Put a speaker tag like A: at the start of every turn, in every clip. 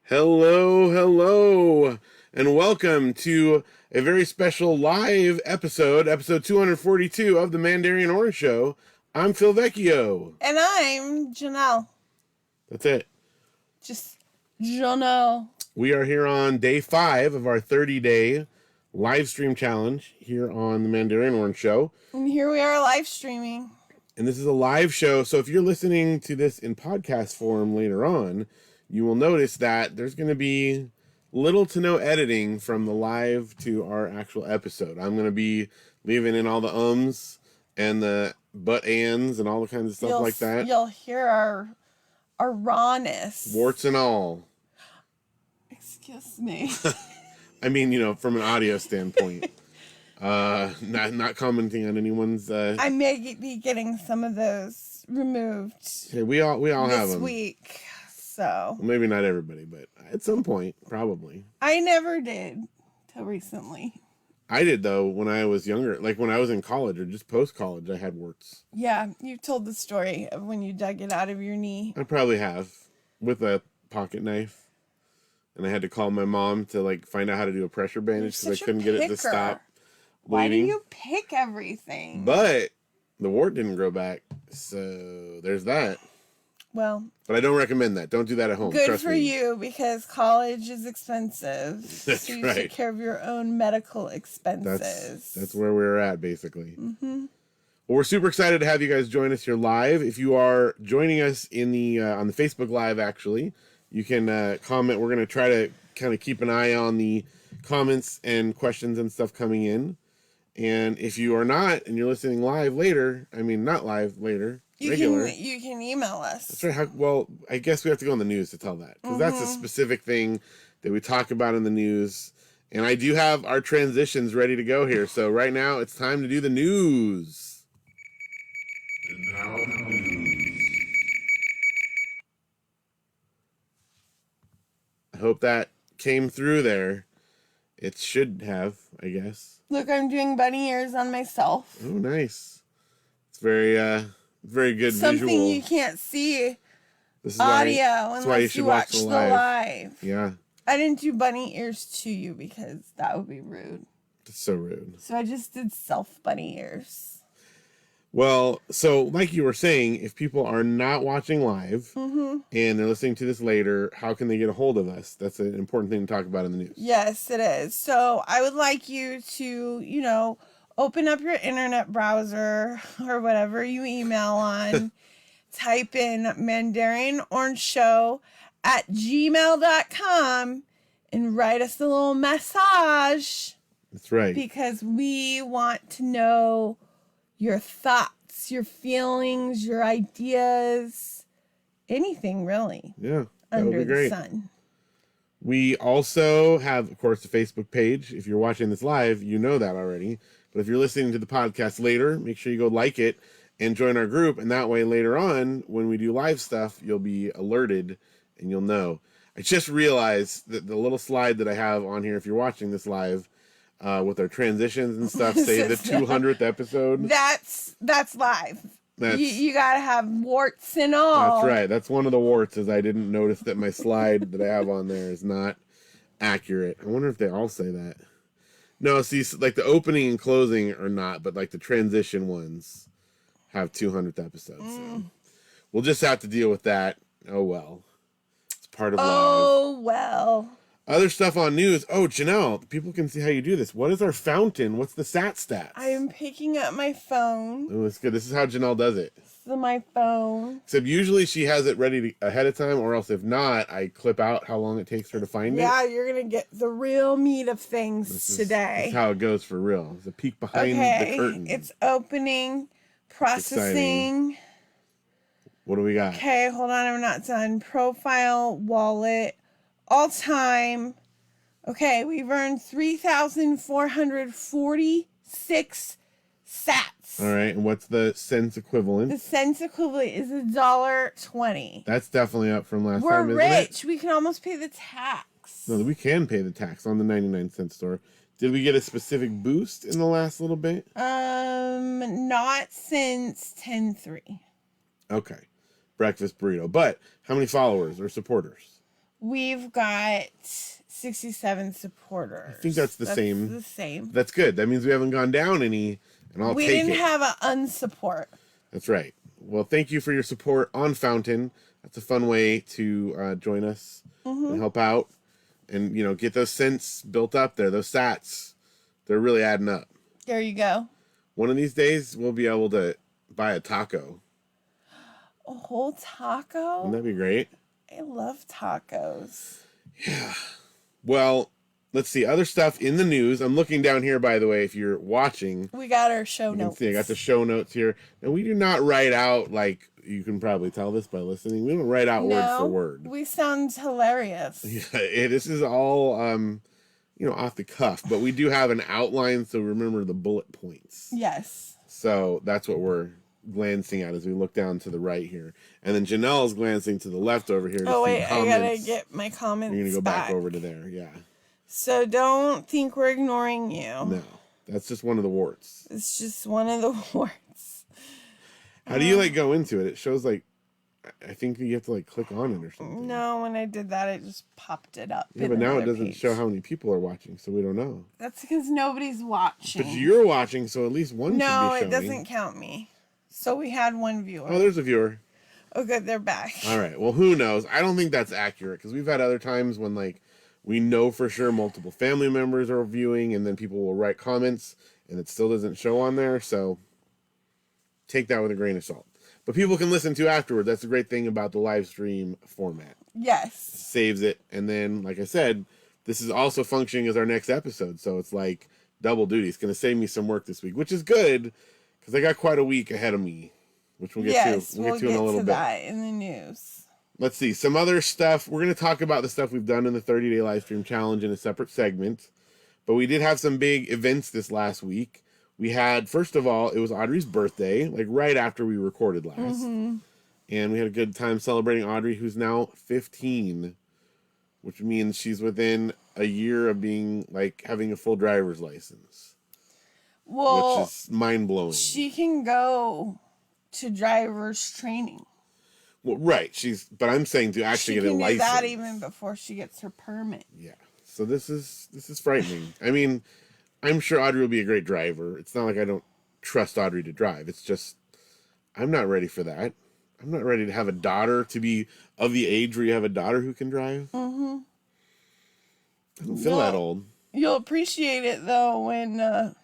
A: Hello, hello, and welcome to a very special live episode 242 of the Mandarian Orange Show. I'm Phil Vecchio.
B: And I'm Janelle.
A: That's it.
B: Just Janelle.
A: We are here on day 5 of our 30-day live stream challenge here on the Mandarian Orange Show.
B: And here we are live streaming.
A: And this is a live show, so if you're listening to this in podcast form later on, you will notice that there's going to be little to no editing from the live to our actual episode. I'm going to be leaving in all the ums and the but ands and all the kinds of stuff like that.
B: You'll hear our rawness.
A: Warts and all.
B: Excuse me.
A: I mean, from an audio standpoint. Not commenting on anyone's...
B: I may be getting some of those removed.
A: Hey, we all have them.
B: This week. So.
A: Well, maybe not everybody, but at some point, probably.
B: I never did till recently.
A: I did, though, when I was younger. Like, when I was in college or just post-college, I had warts.
B: Yeah, you told the story of when you dug it out of your knee.
A: I probably have, with a pocket knife. And I had to call my mom to, find out how to do a pressure bandage because I couldn't get it to stop bleeding.
B: Why do you pick everything?
A: But the wart didn't grow back, so there's that.
B: Well,
A: but I don't recommend that. Don't do that at home.
B: Good
A: Trust
B: for
A: me.
B: you, because college is expensive.
A: That's
B: so you
A: right.
B: take care of your own medical expenses.
A: That's where we're at, basically. Mm-hmm. Well, we're super excited to have you guys join us here live. If you are joining us in the on the Facebook Live, actually, you can comment. We're going to try to kind of keep an eye on the comments and questions and stuff coming in. And if you are not, and you're listening live later, not live later, regular.
B: You can email us.
A: That's right. Well, I guess we have to go on the news to tell that. Because that's a specific thing that we talk about in the news. And I do have our transitions ready to go here. So right now, it's time to do the news. And now the news. I hope that came through there. It should have, I guess.
B: Look, I'm doing bunny ears on myself.
A: Oh, nice. It's very good
B: Something
A: visual.
B: You can't see
A: This is
B: audio
A: why
B: unless you watch the live.
A: Yeah.
B: I didn't do bunny ears to you because that would be rude.
A: It's so rude.
B: So I just did self bunny ears.
A: Well, so like you were saying, if people are not watching live and they're listening to this later, how can they get a hold of us? That's an important thing to talk about in the news.
B: Yes, it is. So I would like you to, open up your internet browser or whatever you email on, type in mandarianorangeshow@gmail.com and write us a little message.
A: That's right.
B: Because we want to know your thoughts, your feelings, your ideas, anything really.
A: Yeah, that would
B: under
A: be great.
B: the sun.
A: We also have, of course, the Facebook page. If you're watching this live, you know that already. But if you're listening to the podcast later, make sure you go like it and join our group. And that way, later on, when we do live stuff, you'll be alerted and you'll know. I just realized that the little slide that I have on here, if you're watching this live, with our transitions and stuff, say the 200th episode.
B: That's live. You gotta have warts and all.
A: That's right. That's one of the warts, is I didn't notice that my slide that I have on there is not accurate. I wonder if they all say that. No, see, like the opening and closing are not, but like the transition ones have 200th episodes. So we'll just have to deal with that. Oh well. It's part of life.
B: Oh well.
A: Other stuff on news. Oh, Janelle, people can see how you do this. What is our fountain? What's the stats?
B: I am picking up my phone.
A: Oh, that's good. This is how Janelle does it.
B: This is my phone.
A: Except usually she has it ready ahead of time, or else if not, I clip out how long it takes her to find it.
B: Yeah, you're going to get the real meat of things today.
A: This is how it goes for real. It's a peek behind the curtain.
B: It's opening, processing.
A: What do we got?
B: Okay, hold on. I'm not done. Profile, wallet. All time. Okay, we've earned 3,446 sats.
A: All right, and what's the cents equivalent?
B: The cents equivalent is $1.20.
A: That's definitely up from last
B: We're
A: time, isn't
B: rich.
A: it?
B: We can almost pay the tax.
A: No, we can pay the tax on the 99-cent store. Did we get a specific boost in the last little bit?
B: Not since 10/3.
A: Okay. Breakfast burrito. But how many followers or supporters?
B: We've got 67 supporters.
A: I think that's the same.
B: The same.
A: That's good. That means we haven't gone down any, and I'll take it.
B: We didn't have an unsupport.
A: That's right. Well, thank you for your support on Fountain. That's a fun way to join us and help out and, you know, get those cents built up there, those sats. They're really adding up.
B: There you go.
A: One of these days, we'll be able to buy a taco.
B: A whole taco?
A: Wouldn't that be great?
B: I love tacos.
A: Yeah. Well, let's see. Other stuff in the news. I'm looking down here, by the way, if you're watching.
B: We got our show
A: You
B: notes.
A: can see I got the show notes here. And we do not write out, like, you can probably tell this by listening. We don't write out word for word.
B: We sound hilarious.
A: Yeah, this is all, off the cuff. But we do have an outline, so remember the bullet points.
B: Yes.
A: So that's what we're glancing at as we look down to the right here. And then Janelle's glancing to the left over here to
B: Oh,
A: see
B: wait,
A: comments.
B: I gotta get my comments
A: You're going to go back
B: back
A: over to there, yeah.
B: So don't think we're ignoring you.
A: No, that's just one of the warts.
B: It's just one of the warts.
A: How do you, go into it? It shows, I think you have to, click on it or something.
B: No, when I did that, it just popped it up.
A: Yeah, but now it doesn't show how many people are watching, so we don't know.
B: That's because nobody's watching.
A: But you're watching, so at least one should be
B: No,
A: showing.
B: it doesn't count me. So we had one viewer.
A: Oh, there's a viewer.
B: Oh, good, they're back.
A: All right, well, who knows? I don't think that's accurate, because we've had other times when, we know for sure multiple family members are viewing, and then people will write comments, and it still doesn't show on there, so take that with a grain of salt. But people can listen to afterward. That's the great thing about the live stream format.
B: Yes.
A: It saves it, and then, like I said, this is also functioning as our next episode, so it's like double duty. It's going to save me some work this week, which is good, because I got quite a week ahead of me, which we'll get to. We'll get to in a little bit.
B: That in the news.
A: Let's see, some other stuff. We're going to talk about the stuff we've done in the 30-day live stream challenge in a separate segment, but we did have some big events this last week. We had, first of all, it was Audrey's birthday, right after we recorded last. Mm-hmm. And we had a good time celebrating Audrey, who's now 15, which means she's within a year of being, having a full driver's license.
B: Well,
A: which is mind-blowing.
B: She can go to driver's training.
A: Well, right. But I'm saying to actually get a license.
B: She can do that even before she gets her permit.
A: Yeah. So this is frightening. I mean, I'm sure Audrey will be a great driver. It's not like I don't trust Audrey to drive. It's just, I'm not ready for that. I'm not ready to have a daughter, to be of the age where you have a daughter who can drive. Mm-hmm. I don't feel that old.
B: You'll appreciate it, though, when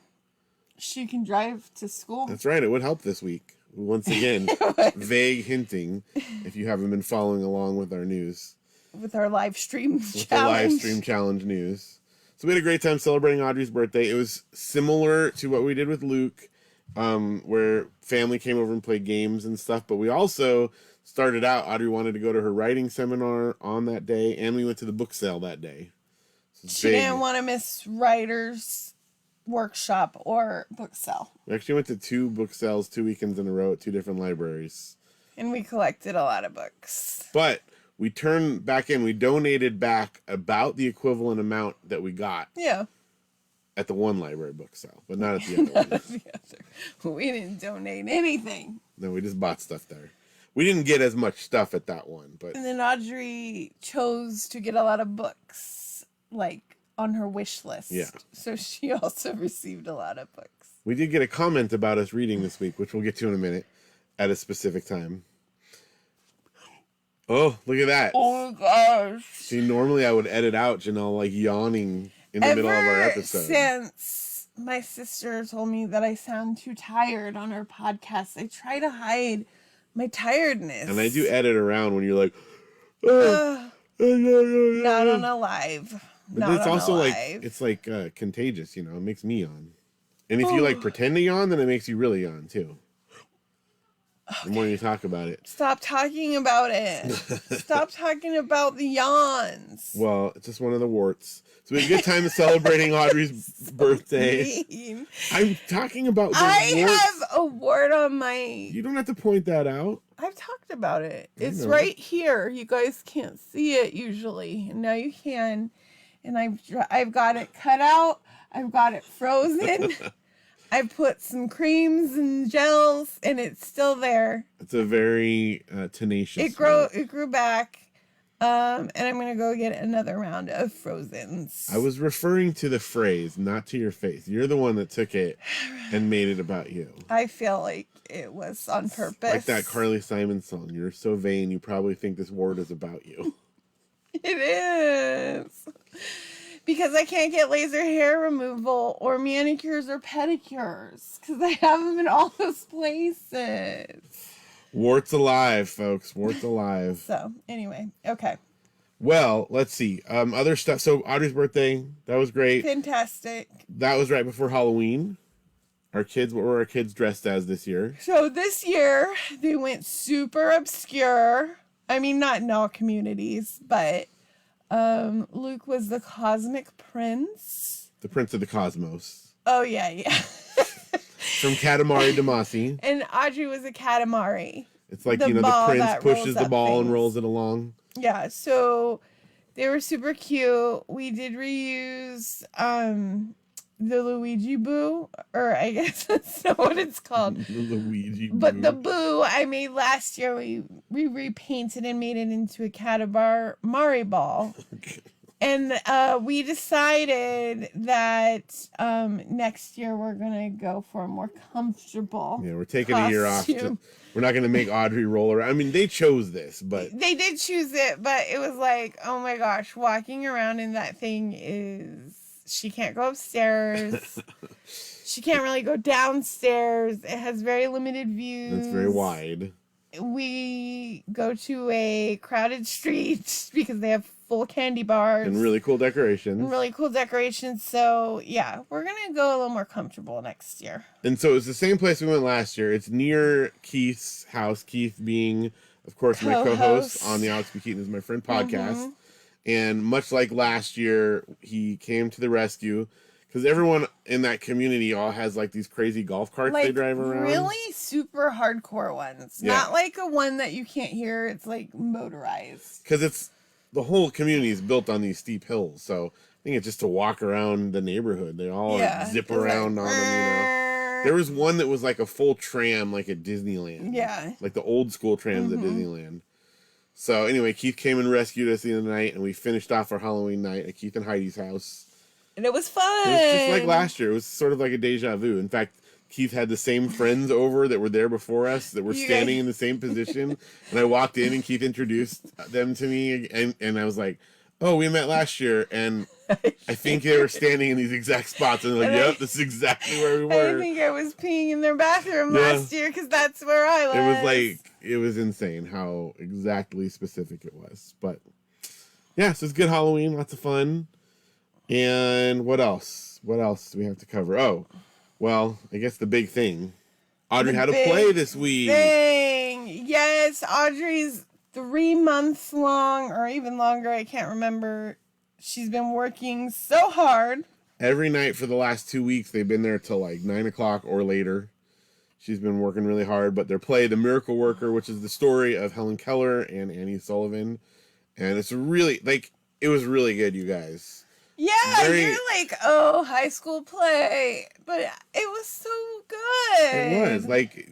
B: she can drive to school.
A: That's right. It would help this week. Once again, vague hinting, if you haven't been following along with our news.
B: With our live stream challenge.
A: The live stream challenge news. So we had a great time celebrating Audrey's birthday. It was similar to what we did with Luke, where family came over and played games and stuff. But we also started out, Audrey wanted to go to her writing seminar on that day, and we went to the book sale that day. So
B: she didn't want to miss writers' workshop or book sale.
A: We actually went to 2 book sales 2 weekends in a row at 2 different libraries.
B: And we collected a lot of books.
A: But we turned back in. We donated back about the equivalent amount that we got.
B: Yeah.
A: At the one library book sale, but not at the other one.
B: We didn't donate anything.
A: No, we just bought stuff there. We didn't get as much stuff at that one, but.
B: And then Audrey chose to get a lot of books, on her wish list.
A: Yeah.
B: So she also received a lot of books.
A: We did get a comment about us reading this week, which we'll get to in a minute at a specific time. Oh, look at that.
B: Oh, my gosh.
A: See, normally I would edit out Janelle, yawning in the middle of our episode.
B: Since my sister told me that I sound too tired on our podcast, I try to hide my tiredness.
A: And I do edit around when you're like,
B: not on a live.
A: But it's also it's contagious, it makes me yawn. And if you pretend to yawn, then it makes you really yawn too. Okay. The more you talk about it.
B: Stop talking about it. Stop talking about the yawns.
A: Well, it's just one of the warts. So we had a good time celebrating Audrey's birthday.
B: Mean.
A: I'm talking about the
B: I
A: warts.
B: have a wart on my...
A: You don't have to point that out.
B: I've talked about it. It's right here. You guys can't see it usually. And now you can. And I've got it cut out. I've got it frozen. I put some creams and gels, and it's still there.
A: It's a very tenacious.
B: It grew back. And I'm going to go get another round of Frozens.
A: I was referring to the phrase, not to your face. You're the one that took it and made it about you.
B: I feel like it was on purpose.
A: Like that Carly Simon song. You're so vain, you probably think this word is about you.
B: It is. Because I can't get laser hair removal or manicures or pedicures. Because I have them in all those places.
A: Warts alive, folks. Warts alive.
B: So, anyway. Okay.
A: Well, let's see. Other stuff. So, Audrey's birthday. That was great.
B: Fantastic.
A: That was right before Halloween. What were our kids dressed as this year?
B: So, this year, they went super obscure. I mean, not in all communities, but Luke was the Cosmic Prince.
A: The Prince of the Cosmos.
B: Oh, yeah.
A: From Katamari Damacy.
B: And Audrey was a Katamari.
A: It's like, the prince pushes the ball and rolls it along.
B: Yeah, so they were super cute. We did reuse the Luigi Boo, or I guess that's not what it's called.
A: The Luigi Boo.
B: But the Boo I made last year, we repainted and made it into a Katamari ball. And we decided that next year we're going to go for a more comfortable
A: Yeah, we're taking a year off. We're not going to make Audrey roll around. I mean, they chose this, but...
B: They did choose it, but it was like, oh my gosh, walking around in that thing is... She can't go upstairs. She can't really go downstairs. It has very limited views.
A: It's very wide.
B: We go to a crowded street because they have full candy bars.
A: And really cool decorations.
B: So, yeah, we're going to go a little more comfortable next year.
A: And so it's the same place we went last year. It's near Keith's house. Keith being, of course, my co-host on the Alex B. Keaton is My Friend podcast. Mm-hmm. And much like last year, he came to the rescue. Because everyone in that community all has, like, these crazy golf carts they drive around.
B: Really super hardcore ones. Yeah. Not like a one that you can't hear. It's, like, motorized.
A: Because the whole community is built on these steep hills. So I think it's just to walk around the neighborhood. They all zip around on them, There was one that was, like, a full tram, like, at Disneyland.
B: Yeah.
A: Like the old school trams at Disneyland. So, anyway, Keith came and rescued us the other night. And we finished off our Halloween night at Keith and Heidi's house.
B: And it was fun.
A: It was just like last year. It was sort of like a deja vu. In fact, Keith had the same friends over that were there before us that were standing in the same position. And I walked in and Keith introduced them to me. And I was like, oh, we met last year. And I think they were standing in these exact spots. And they're like, yep, this is exactly where we were.
B: I think I was peeing in their bathroom last year because that's where I was.
A: It was insane how exactly specific it was. But, yeah, so it's good Halloween. Lots of fun. And what else? What else do we have to cover? Oh, well, I guess the big thing. Audrey had a play this week.
B: Yes, Audrey's 3 months long, or even longer, I can't remember. She's been working so hard.
A: Every night for the last 2 weeks, they've been there till like 9 o'clock or later. She's been working really hard, but their play, The Miracle Worker, which is the story of Helen Keller and Annie Sullivan. And it's really, it was really good, you guys.
B: Yeah, you're like, oh, high school play. But it was so good.
A: It was,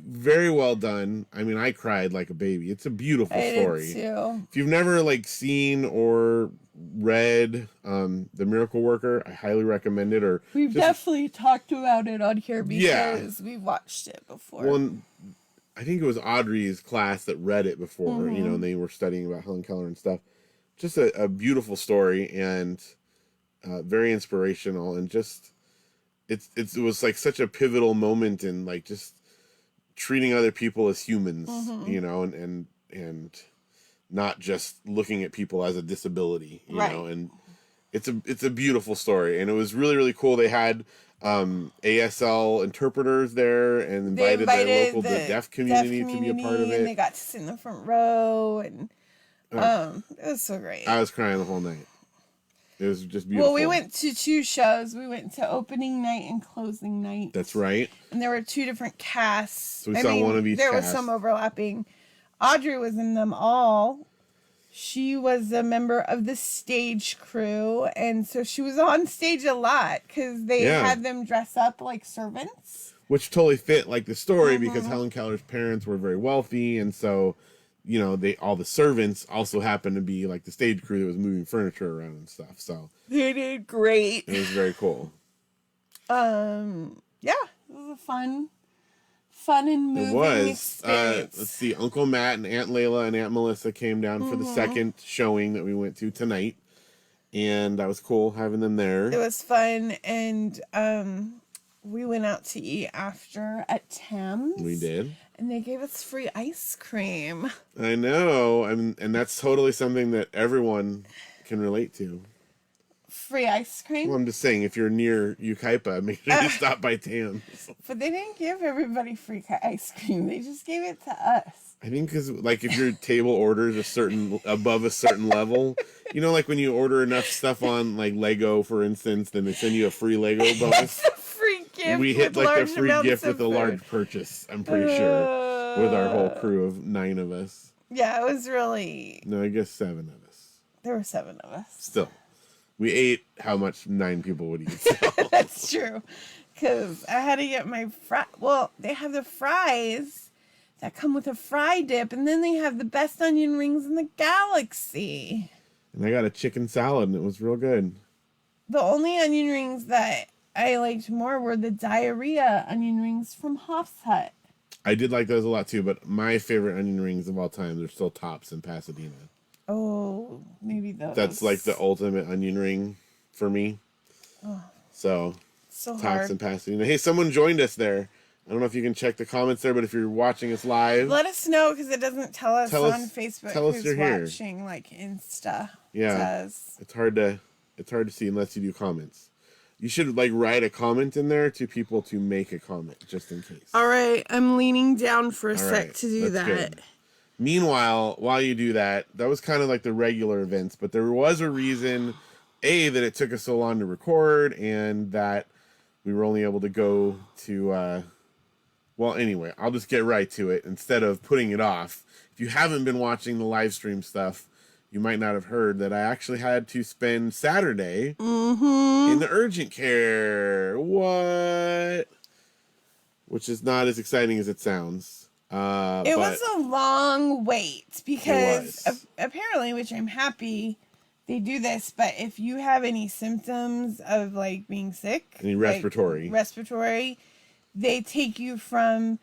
A: very well done. I mean, I cried like a baby. It's a beautiful story.
B: I did too.
A: If you've never, seen or read The Miracle Worker, I highly recommend it.
B: We've definitely talked about it on here because we've watched it before.
A: Well, I think it was Audrey's class that read it before, and they were studying about Helen Keller and stuff. Just a beautiful story, and... very inspirational, and just it was like such a pivotal moment in just treating other people as humans, and not just looking at people as a disability, you know. And it's a beautiful story, and it was really, really cool. They had ASL interpreters there and invited the deaf community to be a part of it.
B: And they got to sit in the front row, and it was so great.
A: I was crying the whole night. It was just beautiful.
B: Well, we went to 2 shows. We went to opening night and closing night.
A: That's right.
B: And there were 2 different casts.
A: So we saw one of each
B: There
A: cast.
B: was some overlapping. Audrey was in them all. She was a member of the stage crew. And so she was on stage a lot because they had them dress up like servants.
A: Which totally fit the story because Helen Keller's parents were very wealthy. And so you know, all the servants also happened to be like the stage crew that was moving furniture around and stuff. So
B: they did great.
A: it was very cool.
B: Yeah, it was a fun and moving experience.
A: Let's see, Uncle Matt and Aunt Layla and Aunt Melissa came down for the second showing that we went to tonight, and that was cool having them there.
B: It was fun, and we went out to eat after at Tam's.
A: We did.
B: And they gave us free ice cream.
A: I know, and that's totally something that everyone can relate to.
B: Free ice cream?
A: Well, I'm just saying, if you're near Yucaipa, make sure you stop by Tam's.
B: But they didn't give everybody free ice cream. They just gave it to us.
A: I think because, like, if your table orders above a certain level, you know, like when you order enough stuff on, like, Lego, for instance, then they send you a free Lego bonus.
B: Free gift.
A: We hit, like, a free gift with a large purchase, I'm pretty sure, with our whole crew of 9 of us.
B: Yeah, it was really...
A: No, I guess 7 of us.
B: There were 7 of us.
A: Still. We ate how much 9 people would eat. So.
B: That's true. Because I had to get my well, they have the fries that come with a fry dip, and then they have the best onion rings in the galaxy.
A: And I got a chicken salad, and it was real good.
B: The only onion rings that I liked more were the diarrhea onion rings from Hoff's Hut.
A: I did like those a lot, too, but my favorite onion rings of all time, they're still Tops in Pasadena.
B: Oh, maybe those.
A: That's like the ultimate onion ring for me.
B: Oh,
A: so
B: Tops
A: hard. And Pasadena. Hey, someone joined us there. I don't know if you can check the comments there, but if you're watching us live,
B: let us know, because it doesn't tell us on Facebook who's
A: you're
B: watching, here. Like Insta.
A: Yeah, it's hard to see unless you do comments. You should like write a comment in there to people to make a comment just in case.
B: All right, I'm leaning down for a sec to do that.
A: Good. Meanwhile, while you do that, that was kind of like the regular events, but there was a reason, that it took us so long to record, and that we were only able to go to, well, anyway, I'll just get right to it instead of putting it off. If you haven't been watching the live stream stuff, you might not have heard that I actually had to spend Saturday in the urgent care. What? Which is not as exciting as it sounds.
B: It was a long wait because apparently, which I'm happy they do this, but if you have any symptoms of like being sick,
A: any respiratory,
B: they take you from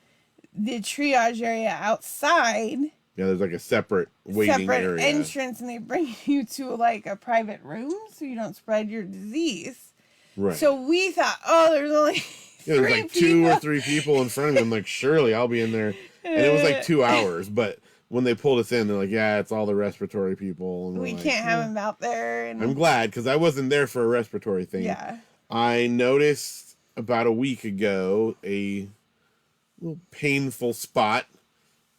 B: the triage area outside.
A: Yeah, there's like a separate waiting area.
B: Entrance, and they bring you to like a private room so you don't spread your disease.
A: Right.
B: So we thought, there's only
A: there's like 2 or 3 people in front of me. I'm like, surely I'll be in there. And it was like 2 hours, but when they pulled us in, they're like, yeah, it's all the respiratory people. And
B: we can't have them out there. And
A: I'm glad, because I wasn't there for a respiratory thing.
B: Yeah.
A: I noticed about a week ago a little painful spot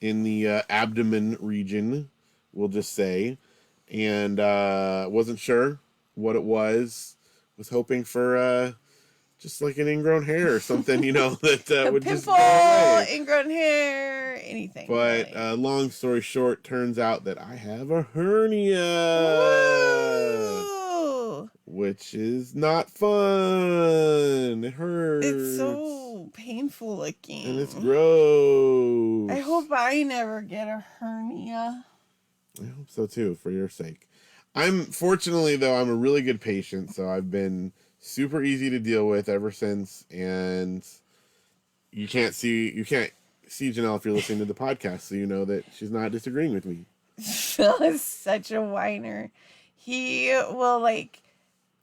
A: in the abdomen region, we'll just say. And wasn't sure what it was. Was hoping for... just like an ingrown hair or something, that would just go away.
B: Ingrown hair, anything.
A: But
B: really.
A: Long story short, turns out that I have a hernia.
B: Woo!
A: Which is not fun. It hurts.
B: It's so painful looking.
A: And it's gross.
B: I hope I never get a hernia.
A: I hope so too, for your sake. Fortunately, though, I'm a really good patient, so I've been... super easy to deal with ever since, and you can't see Janelle if you're listening to the podcast, so you know that she's not disagreeing with me.
B: Phil is such a whiner. He will like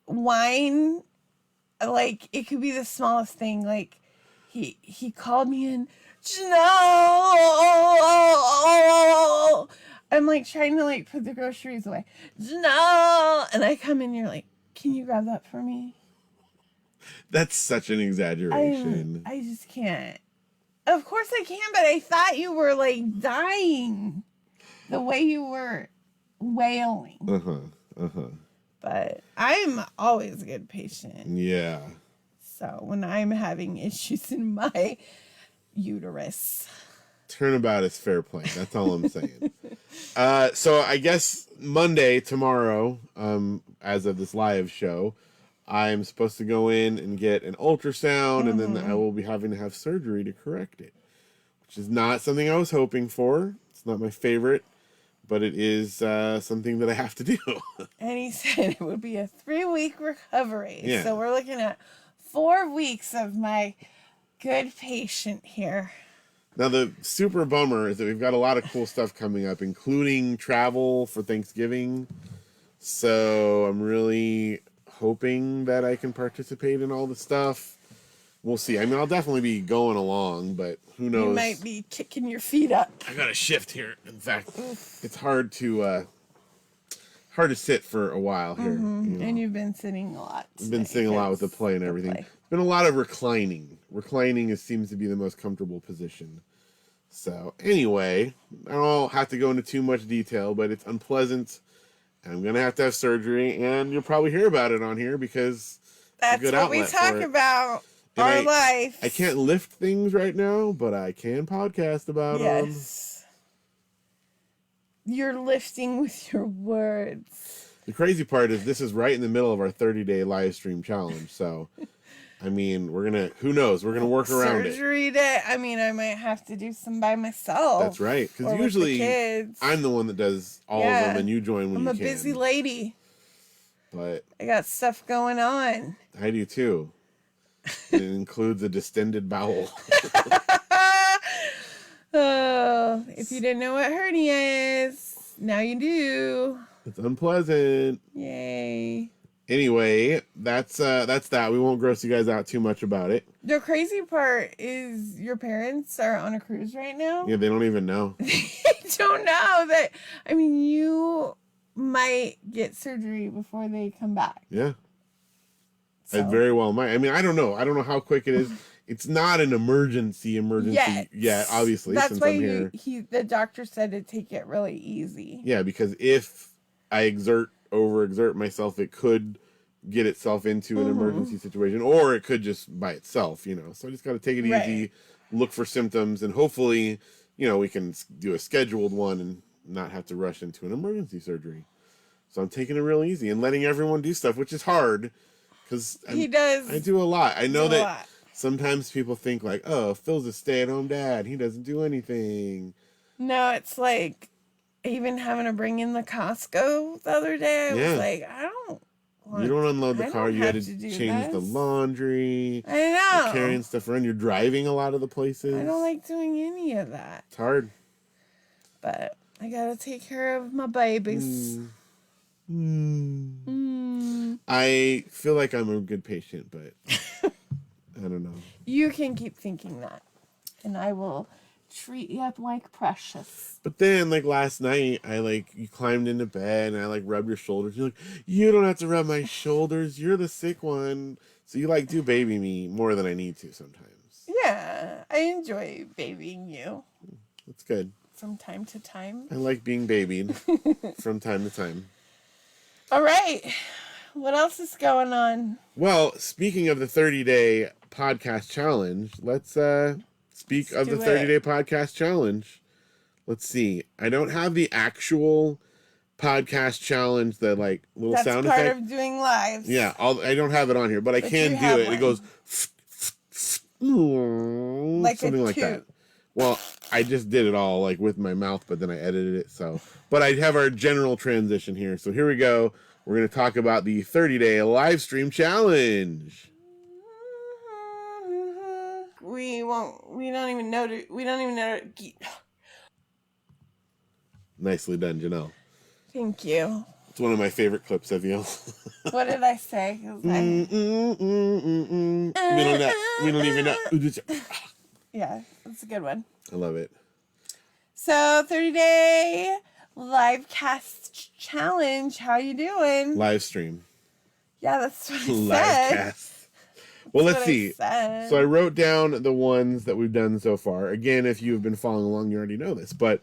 B: whine, like it could be the smallest thing. Like he called me in, Janelle. I'm like trying to like put the groceries away, Janelle, and I come in. You're like, can you grab that for me?
A: That's such an exaggeration.
B: I just can't. Of course I can, but I thought you were like dying the way you were wailing. But I'm always a good patient.
A: Yeah.
B: So when I'm having issues in my uterus.
A: Turnabout is fair play. That's all I'm saying. So I guess Monday, tomorrow, as of this live show, I'm supposed to go in and get an ultrasound, and then I will be having to have surgery to correct it, which is not something I was hoping for. It's not my favorite, but it is something that I have to do.
B: And he said it would be a 3-week recovery.
A: Yeah.
B: So we're looking at 4 weeks of my good patient here.
A: Now, the super bummer is that we've got a lot of cool stuff coming up, including travel for Thanksgiving. So I'm really hoping that I can participate in all the stuff. We'll see. I mean, I'll definitely be going along, but who knows?
B: You might be kicking your feet up.
A: I got a shift here. In fact, it's hard to sit for a while here.
B: Mm-hmm. And you've been sitting a lot.
A: I've been sitting a lot with the play and everything. It's been a lot of reclining. Reclining seems to be the most comfortable position. So anyway, I don't have to go into too much detail, but it's unpleasant. I'm going to have surgery, and you'll probably hear about it on here because
B: that's
A: it's a good
B: what we talk about. Our life.
A: I can't lift things right now, but I can podcast about them.
B: Yes. You're lifting with your words.
A: The crazy part is this is right in the middle of our 30-day live stream challenge. So, I mean, who knows? We're going to work around it.
B: Surgery day. I mean, I might have to do some by myself.
A: That's right. Because usually I'm the one that does all of them and you join when you can.
B: I'm a busy lady.
A: But
B: I got stuff going on.
A: I do too. It includes a distended bowel.
B: Oh, if you didn't know what hernia is, now you do.
A: It's unpleasant.
B: Yay.
A: Anyway, that's that. We won't gross you guys out too much about it.
B: The crazy part is your parents are on a cruise right now.
A: Yeah, they don't even know.
B: They don't know that. I mean, you might get surgery before they come back.
A: Yeah.
B: So.
A: I very well might. I mean, I don't know. I don't know how quick it is. It's not an emergency yet, obviously.
B: That's
A: since
B: why
A: I'm here.
B: The doctor said to take it really easy.
A: Yeah, because if I overexert myself, it could get itself into an emergency situation, or it could just by itself, So I just got to take it easy, look for symptoms, and hopefully, we can do a scheduled one and not have to rush into an emergency surgery. So I'm taking it real easy and letting everyone do stuff, which is hard because I do a lot. I know that sometimes people think like, oh, Phil's a stay-at-home dad. He doesn't do anything.
B: No, it's like even having to bring in the Costco the other day. I was like, you don't
A: unload the car. You had to change the laundry.
B: I know.
A: You're carrying stuff around. You're driving a lot of the places.
B: I don't like doing any of that.
A: It's hard.
B: But I got to take care of my babies.
A: I feel like I'm a good patient, but I don't know.
B: You can keep thinking that, and I will treat you up like precious.
A: But then, like last night, you climbed into bed and I rubbed your shoulders. You're like, you don't have to rub my shoulders. You're the sick one. So you do baby me more than I need to sometimes.
B: Yeah, I enjoy babying you.
A: That's good.
B: From time to time.
A: I like being babied from time to time.
B: All right. What else is going on?
A: Well, speaking of the 30-day podcast challenge, let's speak of the 30-day podcast challenge. Let's see. I don't have the actual podcast challenge, the little sound effect.
B: That's part of doing lives.
A: Yeah, I don't have it on here, but I can do it. It goes
B: like
A: something like that. Well, I just did it all with my mouth, but then I edited it. But I have our general transition here. So here we go. We're going to talk about the 30-day live stream challenge.
B: We don't even know.
A: Nicely done, Janelle.
B: Thank you.
A: It's one of my favorite clips of you.
B: What did I say?
A: We don't even know.
B: Yeah, that's a good one.
A: I love it.
B: So 30-day live cast challenge. How you doing?
A: Live stream.
B: Yeah, that's what I said.
A: Live cast. Well, let's see. So I wrote down the ones that we've done so far. Again, if you've been following along, you already know this, but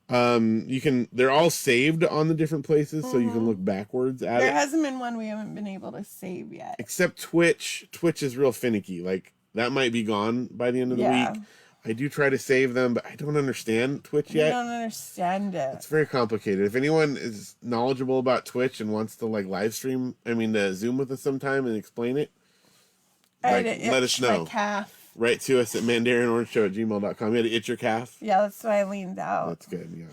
A: they're all saved on the different places, so you can look backwards at it.
B: There hasn't been one we haven't been able to save yet.
A: Except Twitch. Twitch is real finicky. That might be gone by the end of the week. I do try to save them, but I don't understand Twitch yet.
B: I don't understand it.
A: It's very complicated. If anyone is knowledgeable about Twitch and wants to live stream, to Zoom with us sometime and explain it, let us know.
B: My calf.
A: write to us at mandarianorangeshow@gmail.com. You had to itch your calf?
B: Yeah, that's why I leaned out.
A: That's good, yeah.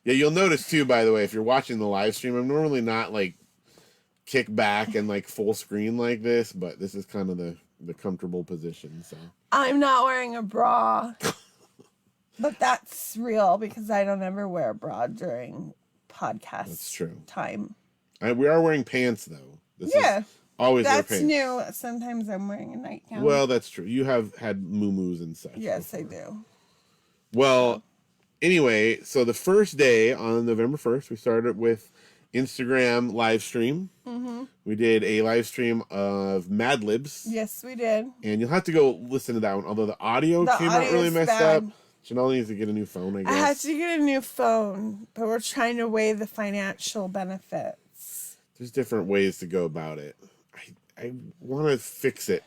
A: Yeah, you'll notice too, by the way, if you're watching the live stream, I'm normally not like kick back and like full screen like this, but this is kind of the comfortable position. So
B: I'm not wearing a bra. But that's real because I don't ever wear a bra during podcast
A: that's true.
B: time.
A: We are wearing pants though. This
B: yeah.
A: Is always wear
B: that's
A: pants.
B: new. Sometimes I'm wearing a nightgown.
A: Well, that's true. You have had moo-moos and such.
B: Yes,
A: before.
B: I do.
A: Well, anyway, so the first day on November 1st, we started with Instagram live stream. Mm-hmm. We did a live stream of Mad Libs.
B: Yes, we did.
A: And you'll have to go listen to that one. Although the audio came out really messed up. Janelle needs to get a new phone, I guess.
B: I had to get a new phone, but we're trying to weigh the financial benefits.
A: There's different ways to go about it. I want to fix it.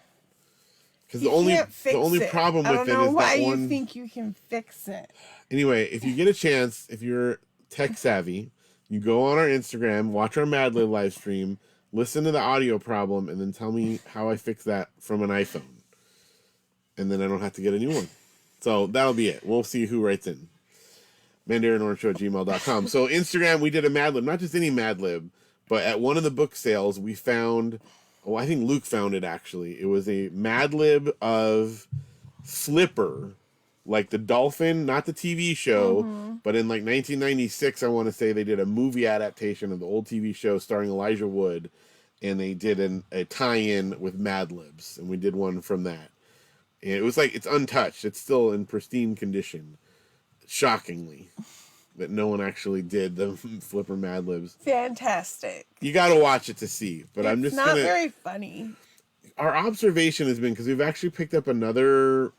A: Because the only problem with it is that one... I don't know why you
B: think you can fix it.
A: Anyway, if you get a chance, if you're tech savvy, you go on our Instagram, watch our Mad Lib live stream, listen to the audio problem, and then tell me how I fix that from an iPhone. And then I don't have to get a new one. So that'll be it. We'll see who writes in. mandarianorangeshow@gmail.com. So Instagram, we did a Mad Lib. Not just any Mad Lib, but at one of the book sales, we found... Oh, I think Luke found it, actually. It was a Mad Lib of Flipper, like the dolphin, not the TV show, but in like 1996, I want to say they did a movie adaptation of the old TV show starring Elijah Wood, and they did a tie-in with Mad Libs, and we did one from that. And it was like, it's untouched. It's still in pristine condition, shockingly, that no one actually did the Flipper Mad Libs.
B: Fantastic.
A: You got to watch it to see, but I'm just
B: It's not very funny.
A: Our observation has been, because we've actually picked up another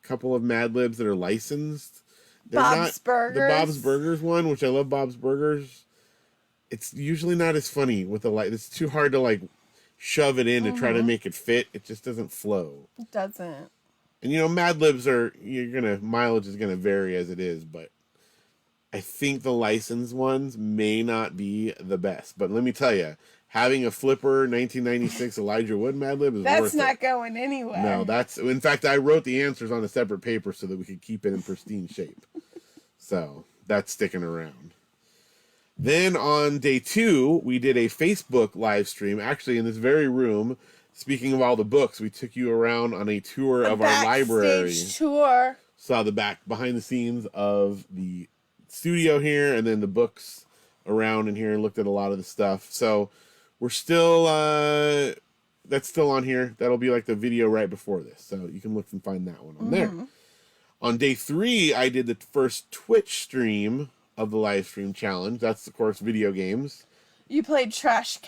A: couple of Mad Libs that are licensed. They're
B: Bob's Burgers.
A: The Bob's Burgers one, which I love Bob's Burgers. It's usually not as funny with the light. It's too hard to like shove it in to try to make it fit. It just doesn't flow.
B: It doesn't.
A: And you know, Mad Libs mileage is gonna vary as it is, but I think the licensed ones may not be the best. But let me tell you, having a Flipper 1996 Elijah Wood Mad Lib is worth it.
B: That's not going anywhere.
A: No, in fact, I wrote the answers on a separate paper so that we could keep it in pristine shape. So that's sticking around. Then on day 2, we did a Facebook live stream, actually in this very room. Speaking of all the books, we took you around on a tour of our library.
B: Tour.
A: Saw the behind the scenes of the studio here, and then the books around in here, and looked at a lot of the stuff. So we're still that's still on here. That'll be like the video right before this, so you can look and find that one on there. On day 3, I did the first Twitch stream of the live stream challenge. That's of course video games.
B: You played Trash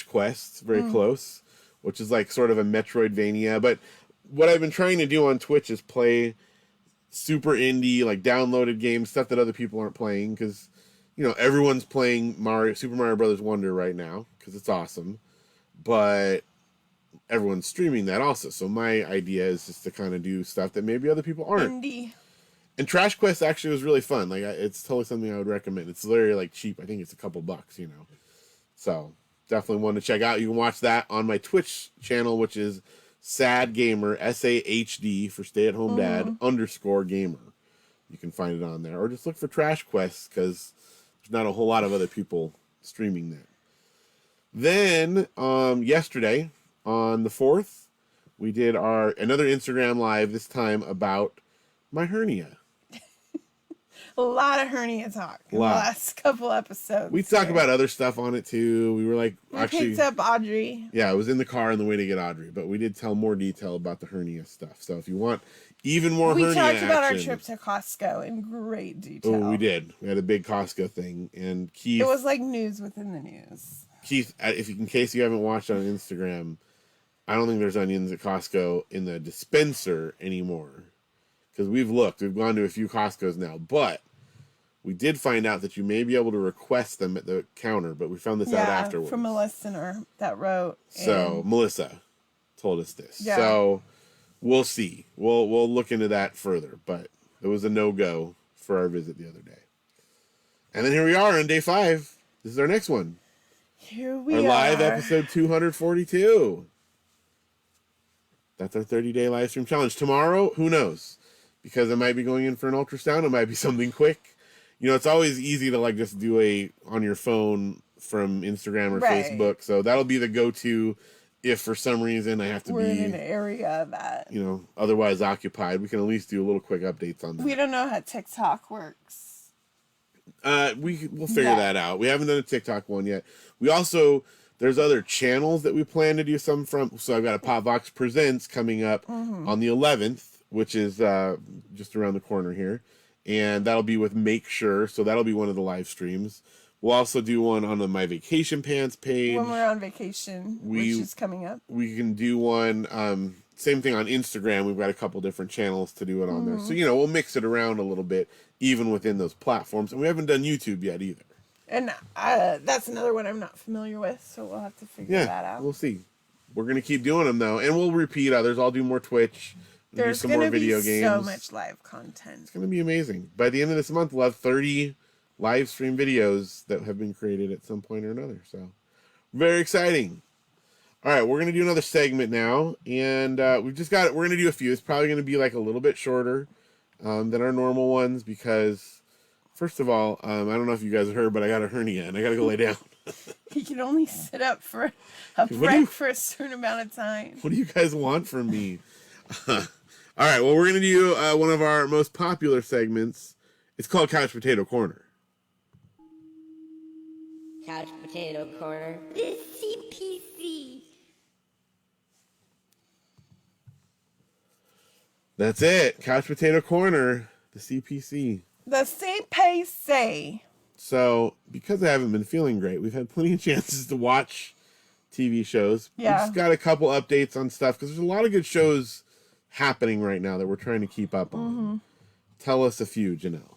A: Quest, very close, which is like sort of a Metroidvania. But what I've been trying to do on Twitch is play super indie, like downloaded games, stuff that other people aren't playing, because you know everyone's playing Super Mario Brothers Wonder right now because it's awesome, but everyone's streaming that also. So my idea is just to kind of do stuff that maybe other people aren't.
B: Indie.
A: And Trash Quest actually was really fun. Like it's totally something I would recommend. It's literally like cheap. I think it's a couple bucks, you know. So definitely one to check out. You can watch that on my Twitch channel, which is Sad Gamer, SAHD for Stay at Home Dad _gamer. You can find it on there, or just look for Trash Quest because there's not a whole lot of other people streaming that. Then yesterday on the 4th, we did another Instagram live, this time about my hernia.
B: A lot of hernia talk in the last couple episodes.
A: We talk about other stuff on it too. We were like,
B: we picked up Audrey.
A: Yeah, I was in the car on the way to get Audrey, but we did tell more detail about the hernia stuff. So if you want even more hernia action. We talked about
B: our trip to Costco in great detail.
A: Oh, we did. We had a big Costco thing, and Keith.
B: It was like news within the news.
A: Keith, in case you haven't watched on Instagram, I don't think there's onions at Costco in the dispenser anymore. Because we've gone to a few Costcos now, but we did find out that you may be able to request them at the counter, but we found this out afterwards.
B: From a listener that wrote.
A: So Melissa told us this.
B: Yeah.
A: So we'll see. We'll look into that further, but it was a no-go for our visit the other day. And then here we are on day 5. This is our next one.
B: Here we are.
A: Our live episode 242. That's our 30-day live stream challenge. Tomorrow, who knows? Because I might be going in for an ultrasound. It might be something quick. You know, it's always easy to like just do on your phone from Instagram or Facebook. So that'll be the go-to if for some reason I have to
B: We're
A: be
B: in an area that,
A: you know, otherwise occupied. We can at least do a little quick updates on that.
B: We don't know how TikTok works.
A: We'll figure that out. We haven't done a TikTok one yet. We also, there's other channels that we plan to do some from. So I've got a Popvox Presents coming up on the 11th, which is just around the corner here. And that'll be with Make Sure. So that'll be one of the live streams. We'll also do one on the My Vacation Pants page.
B: When we're on vacation, which is coming up.
A: We can do one, same thing on Instagram. We've got a couple different channels to do it on there. So, you know, we'll mix it around a little bit, even within those platforms. And we haven't done YouTube yet either.
B: And that's another one I'm not familiar with, so we'll have to figure that out.
A: We'll see. We're going to keep doing them, though. And we'll repeat others. I'll do more Twitch.
B: There's
A: do some more video games.
B: So much live content.
A: It's going to be amazing. By the end of this month, we'll have 30 live stream videos that have been created at some point or another. So, very exciting. All right, we're going to do another segment now. And we're going to do a few. It's probably going to be like a little bit shorter than our normal ones because, first of all, I don't know if you guys heard, but I got a hernia and I got to go lay down.
B: You can only sit up for for a certain amount of time.
A: What do you guys want from me? All right, well, we're going to do one of our most popular segments. It's called Couch Potato Corner.
C: Couch Potato Corner. The CPC.
A: That's it. Couch Potato Corner, the CPC.
B: The CPC.
A: So, because I haven't been feeling great, we've had plenty of chances to watch TV shows.
B: Yeah.
A: We just got a couple updates on stuff because there's a lot of good shows happening right now that we're trying to keep up on. Tell us a few, Janelle.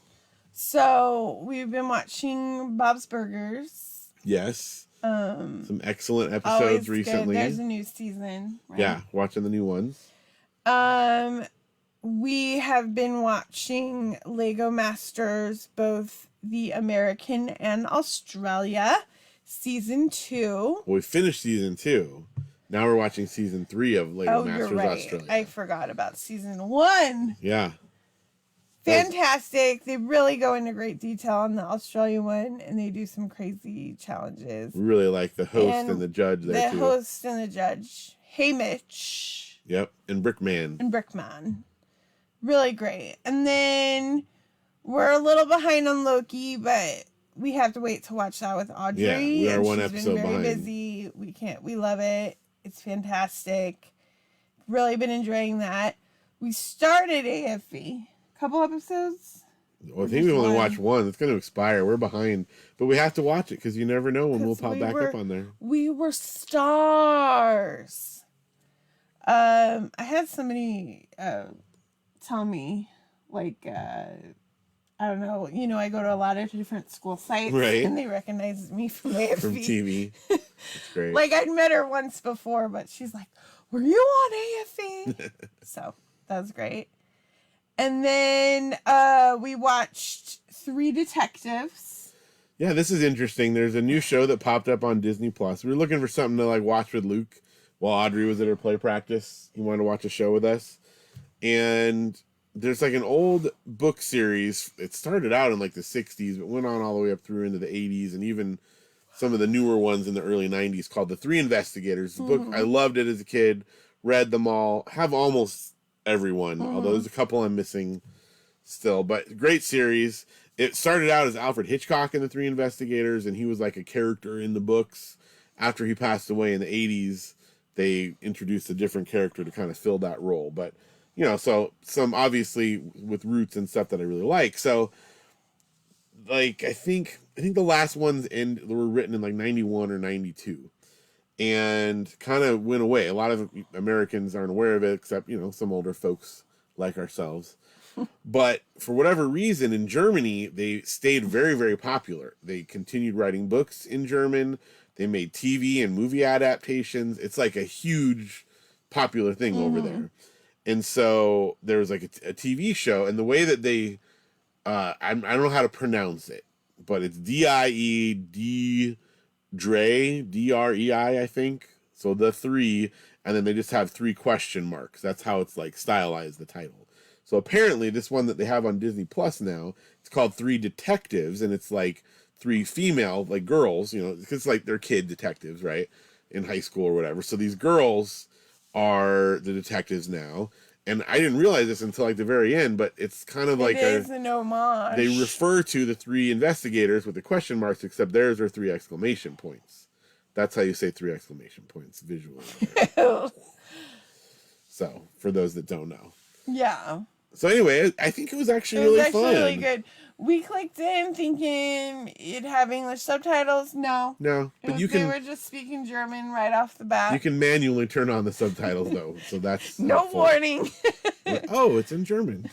B: So, we've been watching Bob's Burgers.
A: Yes. Some excellent episodes recently.
B: Good. There's a new season. Right?
A: Yeah, watching the new ones.
B: We have been watching Lego Masters, both the American and Australia, season 2.
A: Well, we finished season 2. Now we're watching season 3 of Lego Masters
B: you're right.
A: Australia.
B: I forgot about season 1.
A: Yeah.
B: Fantastic. They really go into great detail on the Australian one, and they do some crazy challenges.
A: We really like the host and the judge there, too.
B: The host and the judge. Hey, Mitch.
A: Yep, and Brickman.
B: And Brickman. Really great. And then we're a little behind on Loki, but we have to wait to watch that with Audrey.
A: Yeah, we are one
B: she's
A: episode
B: been very
A: behind.
B: busy. We love it. It's fantastic. Really been enjoying that. We started AFV. Couple episodes.
A: Well, I think we only watched one. It's going to expire. We're behind, but we have to watch it because you never know when we'll pop back up on there.
B: We were stars. I had somebody tell me, like, I don't know, you know, I go to a lot of different school sites,
A: right?
B: And they recognize me from AFV.
A: From TV. That's great.
B: Like, I'd met her once before, but she's like, "Were you on AFV?" So that was great. And then we watched 3 Detectives.
A: Yeah, this is interesting. There's a new show that popped up on Disney Plus. We were looking for something to like watch with Luke while Audrey was at her play practice. He wanted to watch a show with us. And there's like an old book series. It started out in like the 60s, but went on all the way up through into the 80s and even some of the newer ones in the early 90s called The Three Investigators. The book, I loved it as a kid, read them all, have almost everyone, although there's a couple I'm missing still, but great series. It started out as Alfred Hitchcock in The Three Investigators, and he was like a character in the books. After he passed away in the 80s, they introduced a different character to kind of fill that role. But, you know, so some obviously with roots and stuff that I really like. So, like, I think the last ones were written in like 91 or 92. And kind of went away. A lot of Americans aren't aware of it, except, you know, some older folks like ourselves. But for whatever reason, in Germany, they stayed very, very popular. They continued writing books in German. They made TV and movie adaptations. It's like a huge popular thing over there. And so there was like a TV show, and the way that they, I don't know how to pronounce it, but it's DIE, Drei, DREI, I think. So the 3, and then they just have 3 question marks. That's how it's like stylized, the title. So apparently this one that they have on Disney Plus now, it's called 3 Detectives, and it's like 3 female, like girls, you know, because like they're kid detectives, right? In high school or whatever. So these girls are the detectives now. And I didn't realize this until like the very end, but it's kind of like
B: it is an homage.
A: they refer to the 3 investigators with the question marks, except theirs are 3 exclamation points. That's how you say 3 exclamation points visually. So, for those that don't know.
B: Yeah.
A: So anyway, I think it was actually
B: It was
A: really
B: actually
A: fun.
B: really good. We clicked in thinking it'd have English subtitles. No.
A: No, but
B: They were just speaking German right off the bat.
A: you can manually turn on the subtitles though, so that's
B: no
A: helpful.
B: warning.
A: Oh, it's in German.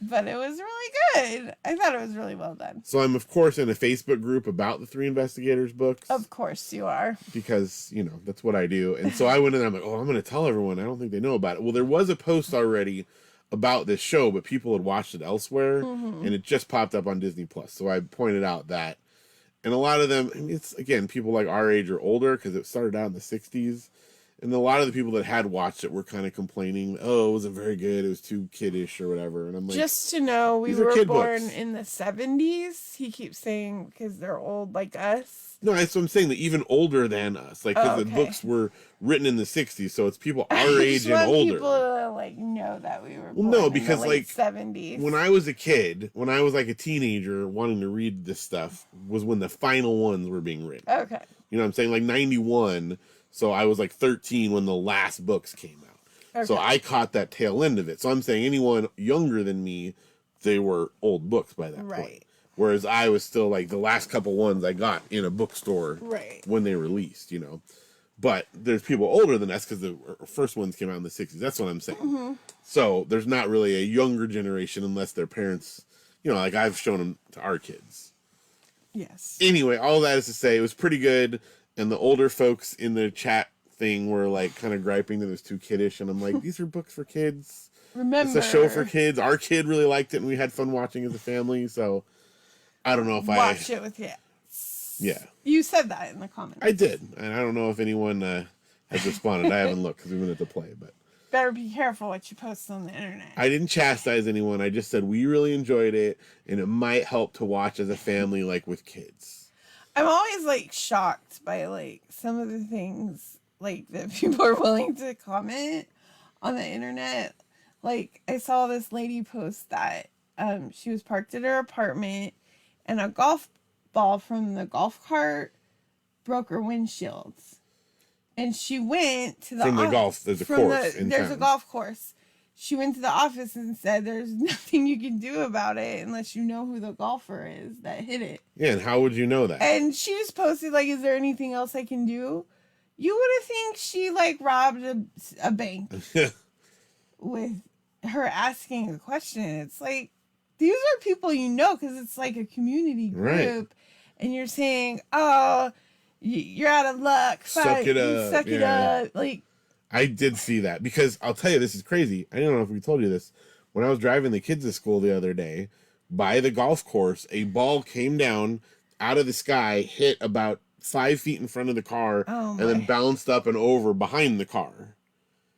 B: But it was really good. I thought it was really well done.
A: So I'm of course in a Facebook group about the 3 investigators books.
B: Of course you are.
A: Because, you know, that's what I do. And so I went in and I'm like, oh, I'm going to tell everyone. I don't think they know about it. Well, there was a post already about this show, but people had watched it elsewhere, and it just popped up on Disney Plus. So I pointed out that, and a lot of them, I mean, it's again people like our age or older because it started out in the '60s, and a lot of the people that had watched it were kind of complaining, oh, it wasn't very good, it was too kiddish or whatever. And I'm like,
B: just to know, we
A: these are
B: were
A: kid
B: born
A: books.
B: in the 70s. He keeps saying because they're old like us.
A: no, that's what I'm saying. That even older than us, like because the
B: okay.
A: books were written in the '60s, so it's people our
B: I
A: age
B: just
A: and
B: want
A: older.
B: people to like know that we were born
A: no,
B: in
A: because,
B: the late
A: like,
B: 70s.
A: When I was a kid, when I was like a teenager wanting to read this stuff, was when the final ones were being written.
B: Okay.
A: You know what I'm saying? Like 91. So I was like 13 when the last books came out.
B: Okay.
A: So I caught that tail end of it. So I'm saying anyone younger than me, they were old books by that point.
B: Right.
A: Whereas I was still like the last couple ones I got in a bookstore
B: Right.
A: when they released, you know. But there's people older than us because the first ones came out in the 60s. That's what I'm saying. So there's not really a younger generation unless their parents, you know, like I've shown them to our kids.
B: Yes.
A: Anyway, all that is to say it was pretty good. And the older folks in the chat thing were like kind of griping that it was too kiddish. And I'm like, these are books for kids.
B: Remember,
A: It's a show for kids. Our kid really liked it and we had fun watching as a family. So I don't know if
B: watch it with kids.
A: Yeah.
B: You said that in the comments.
A: I did. And I don't know if anyone has responded. I haven't looked because we went at the play. But
B: better be careful what you post on the internet.
A: I didn't chastise anyone. I just said we really enjoyed it. And it might help to watch as a family, like with kids.
B: I'm always like shocked by like some of the things like that people are willing to comment on the internet. Like I saw this lady post that she was parked at her apartment and a golf ball from the golf cart broke her windshields. And she went to the
A: From the golf, there's a course in
B: there's
A: town.
B: a golf course. She went to the office and said there's nothing you can do about it unless you know who the golfer is that hit it.
A: Yeah, and how would you know that?
B: And she just posted, like, is there anything else I can do? You would have think she, like, robbed a bank with her asking a question. It's like, these are people you know because it's like a community group.
A: Right.
B: And you're saying, oh, you're out of luck.
A: Suck it up.
B: Suck it up. Like,
A: I did see that because I'll tell you, this is crazy. I don't know if we told you this. When I was driving the kids to school the other day, by the golf course, a ball came down out of the sky, hit about 5 feet in front of the car, and then bounced up and over behind the car.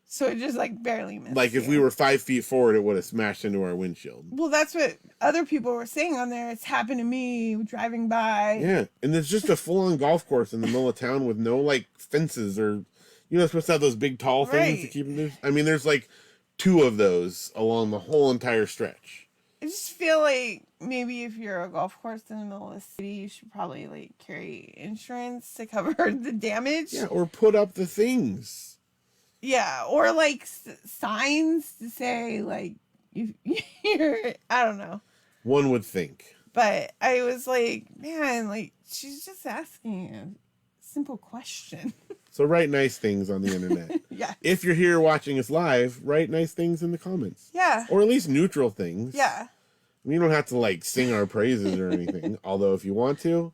B: So it just like barely missed.
A: Like if we were 5 feet forward, it would have smashed into our windshield.
B: Well, that's what other people were saying on there. It's happened to me driving by.
A: Yeah, and there's just a full-on golf course in the middle of town with no like fences or, you know, it's supposed to have those big tall things to keep them there. I mean, there's like 2 of those along the whole entire stretch.
B: I just feel like maybe if you're a golf course in the middle of the city, you should probably like carry insurance to cover the damage.
A: Yeah, or put up the things.
B: Yeah, or like signs to say like you're, I don't know.
A: One would think.
B: But I was like, man, like she's just asking a simple question.
A: So write nice things on the internet.
B: Yeah.
A: If you're here watching us live, write nice things in the comments.
B: Yeah.
A: Or at least neutral things.
B: Yeah.
A: You don't have to like sing our praises or anything. Although if you want to,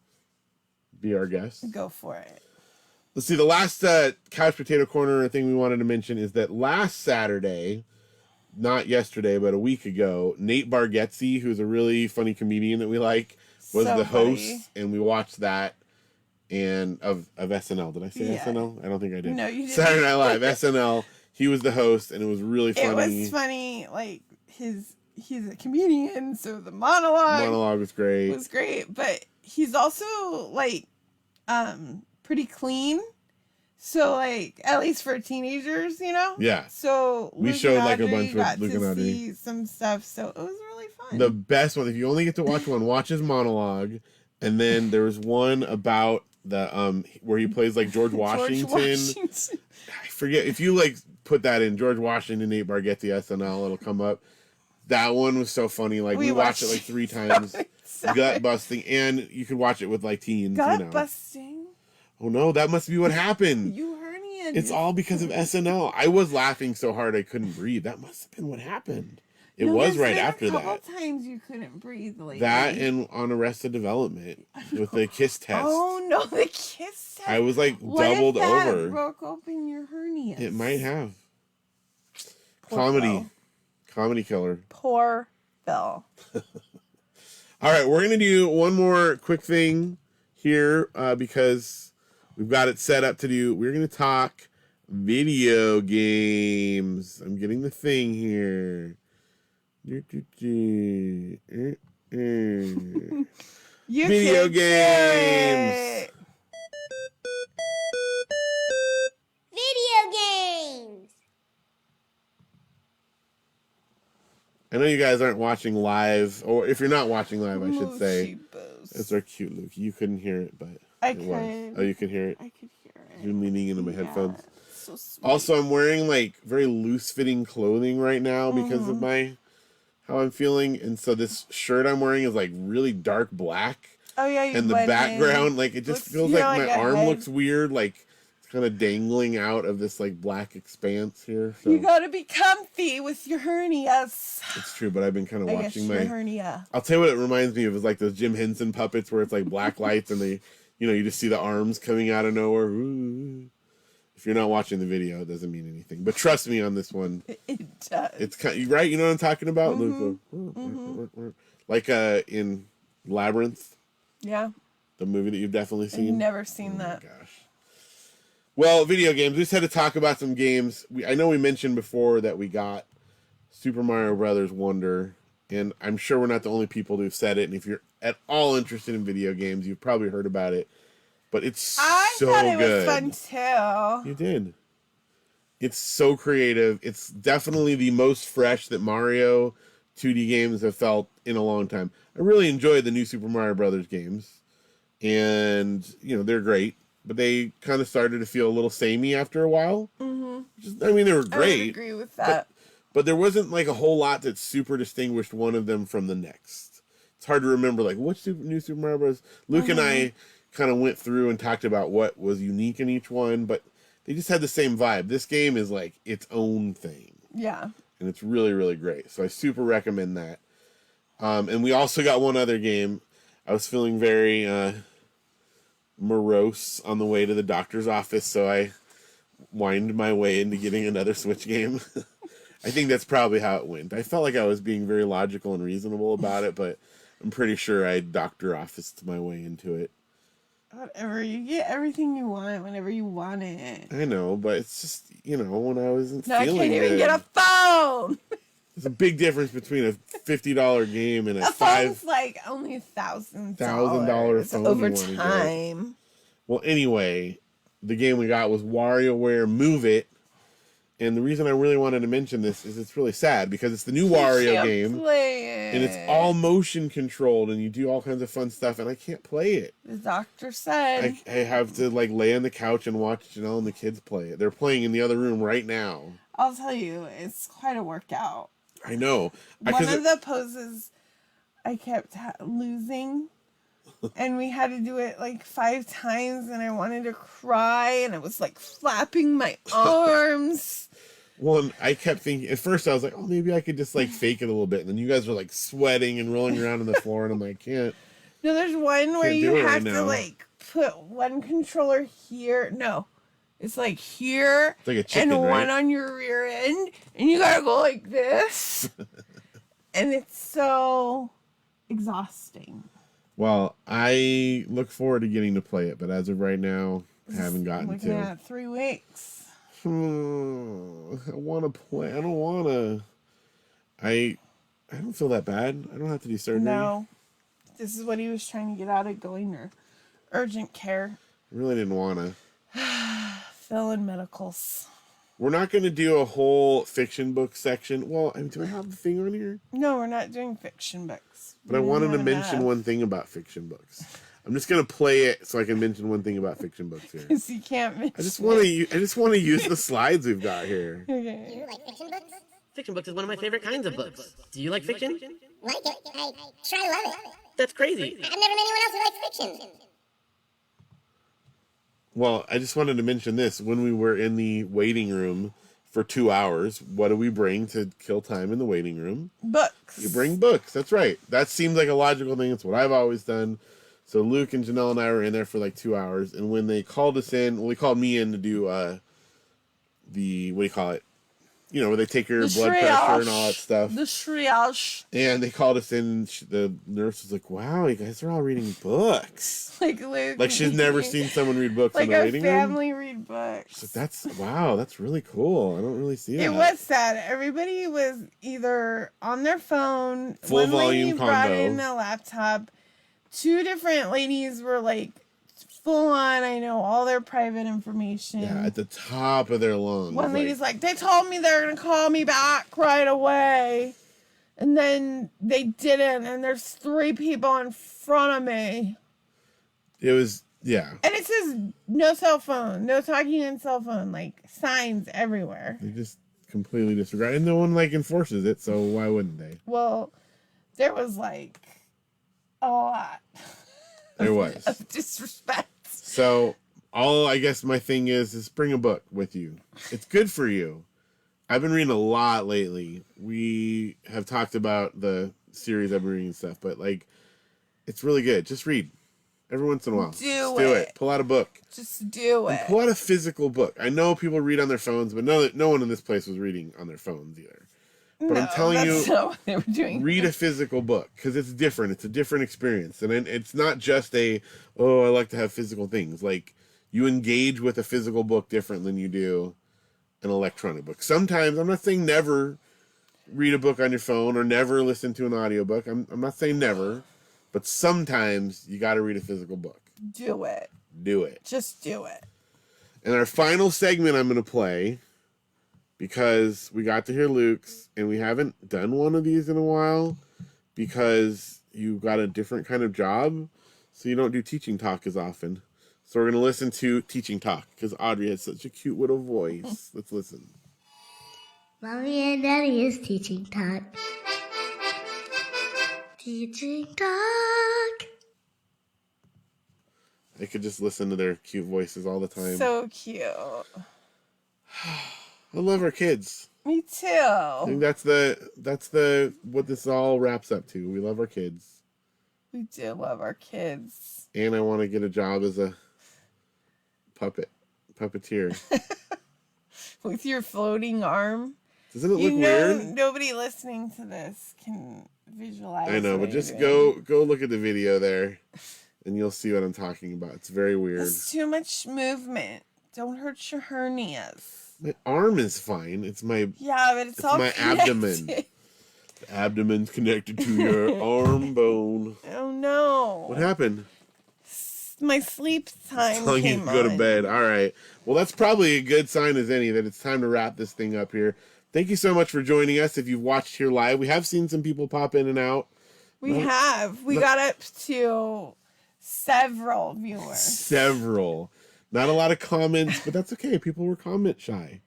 A: be our guest.
B: Go for it.
A: Let's see, the last Couch Potato Corner thing we wanted to mention is that last Saturday, not yesterday, but a week ago, Nate Bargatze, who's a really funny comedian that we like, was
B: So
A: the host,
B: funny.
A: and we watched that. and of SNL. Did I say SNL? I don't think I did.
B: No, you didn't.
A: Saturday Night Live, SNL. He was the host, and it was really funny.
B: It was funny. Like he's a comedian, so the monologue
A: was great.
B: Was great, but he's also like pretty clean. So like at least for teenagers, you know.
A: Yeah.
B: So
A: we showed like a bunch of Luke and Audrey.
B: See some stuff, so it was really fun.
A: The best one, if you only get to watch one, watch his monologue, and then there was one about the where he plays like George Washington. I forget if you like put that in George Washington 8 bar get the SNL, it'll come up. That one was so funny. Like we watched it like 3 times. Gut busting, and you could watch it with like teens.
B: Gut busting.
A: Oh no, that must be what happened.
B: You herniated.
A: It's all because of SNL. I was laughing so hard I couldn't breathe. That must have been what happened. It was right after that. A
B: couple times you couldn't breathe lately.
A: That and on Arrested Development with the kiss test.
B: Oh no, the kiss test.
A: I was like
B: what
A: doubled
B: if that
A: over.
B: Broke open your hernia.
A: It might have.
B: Poor
A: Comedy.
B: Phil.
A: Comedy killer.
B: Poor Phil.
A: All right, we're going to do one more quick thing here because we've got it set up to do. We're going to talk video games. I'm getting the thing here.
B: You
A: video games.
C: Video games.
A: I know you guys aren't watching live, or if you're not watching live, I should say. It's our cute Luke. You couldn't hear it, but it was. Oh, you can hear it?
B: I could hear it.
A: You're leaning into my headphones.
B: So sweet.
A: Also, I'm wearing like very loose-fitting clothing right now because of how I'm feeling, and so this shirt I'm wearing is like really dark black.
B: Oh yeah,
A: and the background, like it just feels like my arm looks weird, like it's kind of dangling out of this like black expanse here. So.
B: You gotta be comfy with your hernias.
A: It's true, but I've been kind of watching my
B: hernia.
A: I'll tell you what it reminds me of is like those Jim Henson puppets where it's like black lights and they, you just see the arms coming out of nowhere. Ooh. If you're not watching the video, it doesn't mean anything. But trust me on this one.
B: It does.
A: It's kind of, right? You know what I'm talking about? Like in Labyrinth.
B: Yeah.
A: The movie that you've definitely seen.
B: I've never seen that.
A: Gosh. Well, video games. We just had to talk about some games. I know we mentioned before that we got Super Mario Brothers Wonder, and I'm sure we're not the only people who've said it. And if you're at all interested in video games, you've probably heard about it. But it's so good.
B: I thought it was fun too.
A: You did. It's so creative. It's definitely the most fresh that Mario 2D games have felt in a long time. I really enjoyed the new Super Mario Brothers games. And, they're great. But they kind of started to feel a little samey after a while. Mm-hmm. They were great.
B: I would agree with that.
A: But there wasn't like a whole lot that super distinguished one of them from the next. It's hard to remember, like, which new Super Mario Bros. Luke and I kind of went through and talked about what was unique in each one, but they just had the same vibe. This game is like its own thing.
B: Yeah.
A: And it's really, really great. So I super recommend that. And we also got one other game. I was feeling very morose on the way to the doctor's office, so I whined my way into getting another Switch game. I think that's probably how it went. I felt like I was being very logical and reasonable about it, but I'm pretty sure I doctor officed my way into it.
B: Whatever, you get everything you want whenever you want it.
A: I know, but it's just, when I wasn't feeling good.
B: I can't even get a phone!
A: There's a big difference between a $50 game and a
B: phone's like only $1,000
A: phone
B: over time.
A: Well, anyway, the game we got was WarioWare Move It. And the reason I really wanted to mention this is it's really sad because it's the new Wario game. And it's all motion controlled and you do all kinds of fun stuff and I can't play it.
B: The doctor said.
A: I have to like lay on the couch and watch Janelle and the kids play it. They're playing in the other room right now.
B: I'll tell you, it's quite a workout.
A: I know.
B: One of the poses I kept losing. And we had to do it like 5 times and I wanted to cry and I was like flapping my arms.
A: Well, I kept thinking, at first I was like, oh, maybe I could just like fake it a little bit. And then you guys were like sweating and rolling around on the floor and I'm like, can't.
B: No, there's one where you have to like put one controller here. No, it's like here
A: it's like a chicken,
B: and
A: right?
B: one on your rear end. And you gotta go like this. And it's so exhausting.
A: Well, I look forward to getting to play it, but as of right now, I haven't gotten
B: Looking
A: to.
B: at 3 weeks.
A: I want to play. I don't want to. I don't feel that bad. I don't have to do surgery.
B: No. This is what he was trying to get out of going to urgent care.
A: I really didn't want to.
B: Fill in medicals.
A: We're not going to do a whole fiction book section. Well, do I have the thing on here?
B: No, we're not doing fiction books.
A: But I wanted to mention one thing about fiction books. I'm just going to play it so I can mention one thing about fiction books here.
B: Because you can't mention
A: I just want to use the slides we've got here.
B: Okay.
C: Do you like fiction books?
D: Fiction books is one of my favorite kinds of books. Do you like fiction?
C: Like it? I try love it.
D: That's crazy.
C: I've never met anyone else who likes fiction.
A: Well, I just wanted to mention this. When we were in the waiting room for 2 hours, what do we bring to kill time in the waiting room?
B: Books.
A: You bring books. That's right. That seems like a logical thing. It's what I've always done. So Luke and Janelle and I were in there for like 2 hours. And when they called us in, well, they called me in to do what do you call it? You know, where they take your blood pressure and all that stuff.
B: The triage.
A: And they called us in. And the nurse was like, "Wow, you guys are all reading books."
B: Like Luke.
A: Like she's never seen someone read books
B: like
A: in the
B: our
A: waiting room.
B: family read books.
A: So that's really cool. I don't really see that.
B: It was sad. Everybody was either on their phone.
A: Full
B: One
A: volume
B: lady brought
A: combo.
B: in a laptop. 2 different ladies were like full on. I know all their private information.
A: Yeah, at the top of their lungs.
B: One lady's like, they told me they're gonna call me back right away, and then they didn't. And there's 3 people in front of me.
A: It was, yeah.
B: And it says no cell phone, no talking on cell phone, like signs everywhere.
A: They just completely disregard, and no one like enforces it. So why wouldn't they?
B: Well, there was like a lot.
A: There was
B: of disrespect.
A: So I guess my thing is bring a book with you. It's good for you. I've been reading a lot lately. We have talked about the series I've been reading and stuff, but like, it's really good. Just read every once in a while.
B: Do
A: Do
B: it.
A: Pull out a book.
B: Just do it.
A: And pull out a physical book. I know people read on their phones, but no one in this place was reading on their phones either. But I'm telling
B: that's
A: you,
B: not what they were doing.
A: read a physical book because it's different. It's a different experience, and it's not just I like to have physical things. Like you engage with a physical book different than you do an electronic book. Sometimes I'm not saying never read a book on your phone or never listen to an audiobook. I'm not saying never, but sometimes you got to read a physical book.
B: Do it.
A: Do it.
B: Just do it.
A: And our final segment I'm going to play, because we got to hear Luke's, and we haven't done one of these in a while because you got a different kind of job, so you don't do teaching talk as often. So we're going to listen to teaching talk because Audrey has such a cute little voice. Let's listen.
C: Mommy and Daddy is teaching talk. Teaching talk.
A: I could just listen to their cute voices all the time.
B: So cute.
A: I love our kids.
B: Me too.
A: I think that's the what this all wraps up to. We love our kids.
B: We do love our kids.
A: And I want to get a job as a puppeteer.
B: With your floating arm.
A: Doesn't it look
B: You know,
A: weird?
B: nobody listening to this can visualize.
A: I know,
B: what
A: but just
B: you're doing.
A: go look at the video there, and you'll see what I'm talking about. It's very weird.
B: It's too much movement. Don't hurt your hernias.
A: My arm is fine. It's my
B: Yeah, but it's all
A: my
B: connected.
A: abdomen. The abdomen's connected to your arm bone.
B: Oh no!
A: What happened?
B: My sleep time
A: Telling you
B: came
A: to go to
B: on.
A: bed. All right. Well, that's probably a good sign as any that it's time to wrap this thing up here. Thank you so much for joining us. If you've watched here live, we have seen some people pop in and out.
B: We have. We got up to several viewers.
A: Several. Not a lot of comments, but that's okay. People were comment shy.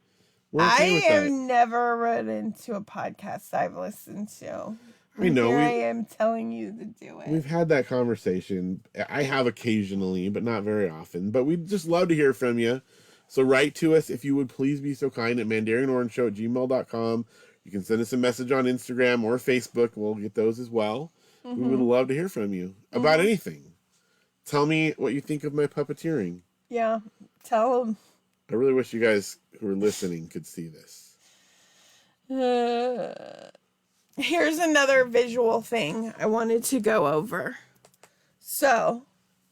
A: We're okay
B: I
A: with
B: have
A: that.
B: never run into a podcast I've listened to.
A: I know.
B: Here I am telling you to do it.
A: We've had that conversation. I have occasionally, but not very often. But we'd just love to hear from you. So write to us, if you would please be so kind, at mandarianorangeshow@gmail.com. You can send us a message on Instagram or Facebook. We'll get those as well. We would love to hear from you about anything. Tell me what you think of my puppeteering.
B: Yeah. Tell them.
A: I really wish you guys who are listening could see this.
B: Here's another visual thing I wanted to go over. So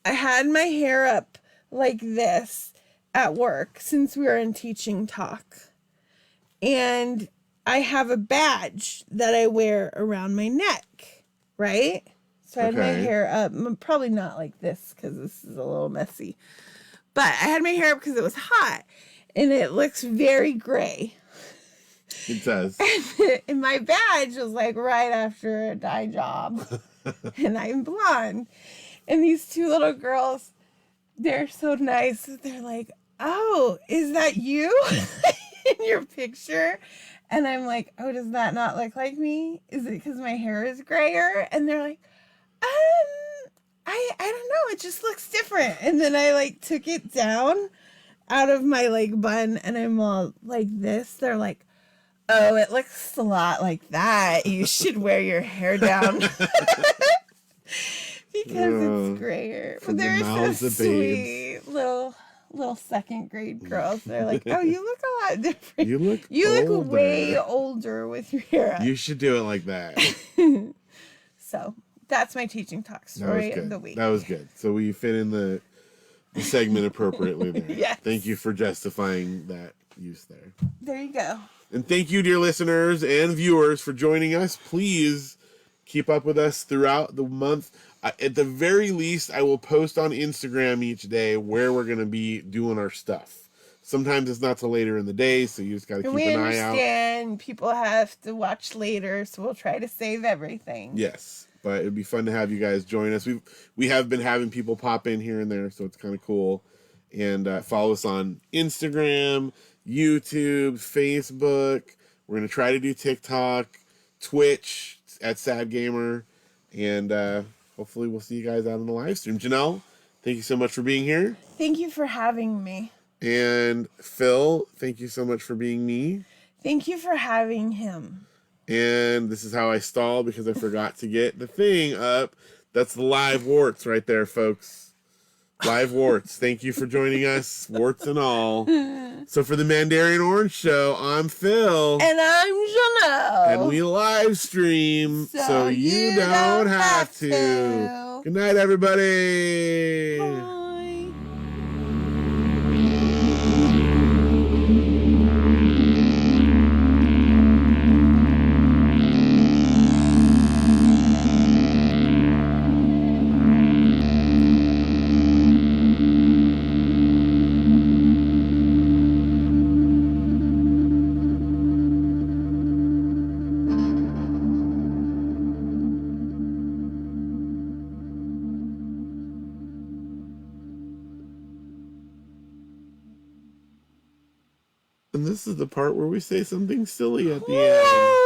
B: I had my hair up like this at work since we were in teaching talk. And I have a badge that I wear around my neck, right? So I had my hair up, probably not like this because this is a little messy. But I had my hair up because it was hot and it looks very gray.
A: It does.
B: And my badge was like right after a dye job. And I'm blonde. And these two little girls, they're so nice. They're like, oh, is that you in your picture? And I'm like, oh, does that not look like me? Is it because my hair is grayer? And they're like, I don't know. It just looks different. And then I like took it down out of my like bun and I'm all like this. They're like, oh, it looks a lot like that. You should wear your hair down. Because it's grayer. But they're so sweet. Little second grade girls. They're like, oh, you look a lot different. You look way older with your hair up.
A: You should do it like that.
B: So that's my teaching talk story of the week.
A: That was good. So we fit in the segment appropriately there.
B: Yes.
A: Thank you for justifying that use there.
B: There you go.
A: And thank you, dear listeners and viewers, for joining us. Please keep up with us throughout the month. At the very least, I will post on Instagram each day where we're going to be doing our stuff. Sometimes it's not till later in the day, so you just got to keep an eye out.
B: We understand people have to watch later, so we'll try to save everything.
A: Yes, but it'd be fun to have you guys join us. We have been having people pop in here and there, so it's kind of cool. And follow us on Instagram, YouTube, Facebook. We're going to try to do TikTok, Twitch at Sad Gamer, and hopefully we'll see you guys out on the live stream. Janelle, thank you so much for being here.
B: Thank you for having me.
A: And Phil, thank you so much for being me.
B: Thank you for having him.
A: And this is how I stall because I forgot to get the thing up. That's the live warts right there, folks. Live warts. Thank you for joining us, warts and all. So for the Mandarian Orange Show, I'm Phil.
B: And I'm Janelle.
A: And we live stream so you don't have to. Good night, everybody.
B: Bye.
A: And this is the part where we say something silly at the end.